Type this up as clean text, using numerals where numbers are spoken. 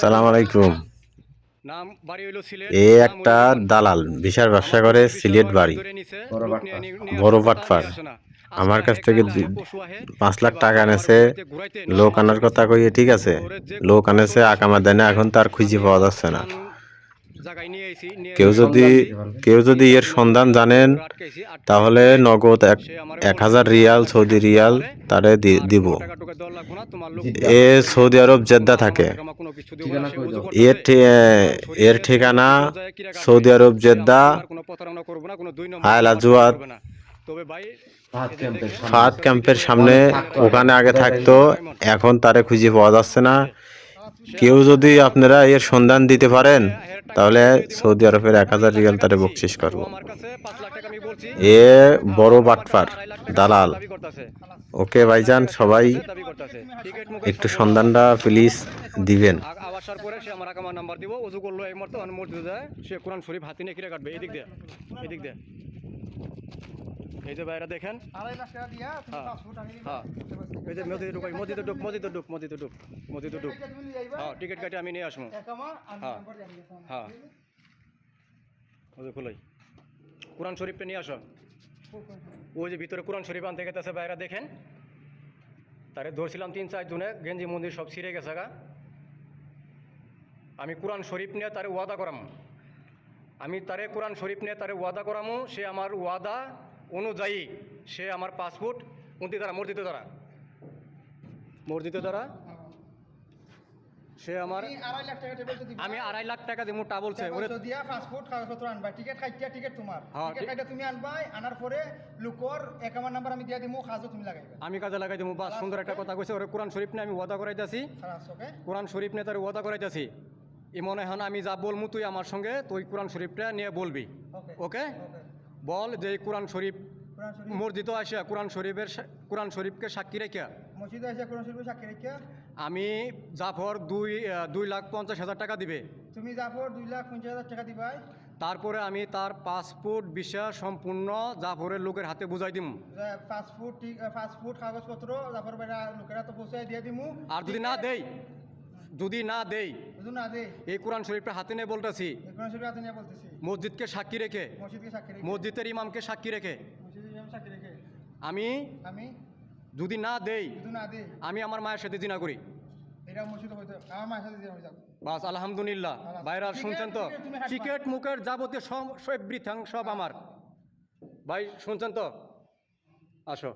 সালাম আলাইকুম। এ একটা দালাল বিশাল ব্যবসা করে সিলেট বাড়ি, বড় বাটপার। আমার কাছ থেকে 5 লাখ টাকা এনেছে, লোক আনার কথা কইয়ে, ঠিক আছে, লোক আনেছে, আকামা দেয় না, এখন তার খুঁজে পাওয়া যাচ্ছে না। কেউ যদি এর সন্ধান জানেন তাহলে নগদ 1000 রিয়াল, সৌদি রিয়াল তারে দিব। এ সৌদি আরব জেদ্দা থাকে। এর ঠিকানা সৌদি আরব জেদ্দা, আল আজওয়াদ ফাহাদ ক্যাম্পের সামনে। ওখানে আগে থাকতো, এখন তারে খুঁজে পাওয়া যাচ্ছে না। কেউ যদি আপনারা এর সন্ধান দিতে পারেন তাহলে সৌদি আরবের 1000 রিয়াল তারে বকশিস করব। এ বড় বাটপার, দালাল। ওকে ভাইজান, সবাই একটু সন্ধানটা প্লিজ দিবেন। আসার পরে সে আমার আকামার নাম্বার দিব, ওযু করলো এই মুহূর্তে মসজিদে যায়, সে কোরআন শরীফ হাতে নিয়ে কিরে কাটবে। এদিক দিয়ে এই যে ভাইরা দেখেন, 2.5 লাখ টাকা দিয়া তুমি পাসপোর্ট আনি দিবা। হ্যাঁ, এই যে মসজিদে ঢুক। হ্যাঁ, টিকিট কাটে আমি নিয়ে আসবো। হ্যাঁ, ওযু খুলাই কোরআন শরীফটা নিয়ে আসো। ওই যে ভিতরে কোরআন শরীফ আনতে গেছে ভাইরা দেখেন। তারে ধরছিলাম 3-4 জনে, গেঞ্জি মন্দির সব ছিঁড়ে গেছে গা। আমি কোরআন শরীফ নিয়ে তারে ওয়াদা করামু, সে আমার ওয়াদা অনুযায়ী সে আমার পাসপোর্ট মসজিদে দ্বারা সে আমার আমি 2.5 লাখ টাকা দিব। তা বলছে পাসপোর্ট কাগজপত্র আনবা, টিকিট তোমার, টিকিট তুমি আনবাই, আনার পরে লোকর একাউন্ট নাম্বার আমি দিয়া দিমু, কাজও তুমি লাগাইবা। আমি কাজে লাগাই দিমু। বাস, সুন্দর একটা কথা কইছে। ওরে কোরআন শরীফ নিয়ে আমি ওয়াদা করাইতাছি, এই মনে হয় আমি যা বলমু তুই আমার সঙ্গে তুই কোরআন শরীফটা নিয়ে বলবি। ওকে, বল যে কোরআন শরীফ মসজিদে আসিয়া কোরআন শরীফকে সাক্ষী রেখে আমি জাফর 2,50,000 টাকা দিবে। তুমি জাফর 2,50,000 টাকা দিবাই। তারপরে আমি তার পাসপোর্ট ভিসা সম্পূর্ণ জাফরের লোকের হাতে বুঝাই দিমু। পাসপোর্ট কাগজপত্র জাফর ভাইরা লোকের হাতে পৌঁছাই দিয়ে দিমু। আর যদি না দেই এই কোরআন শরীফটা হাতে নিয়ে বলতেছি, মসজিদকে সাক্ষী রেখে, মসজিদের ইমামকে সাক্ষী রেখে আমি যদি না দেই আমি আমার মায়ের সাথে জিনা করি। বাস, আলহামদুলিল্লাহ। ভাইরা শুনছেন তো? টিকেট মুকেট যাবতীয় সব এভরিথিং সব আমার। ভাই শুনছেন তো? আসো।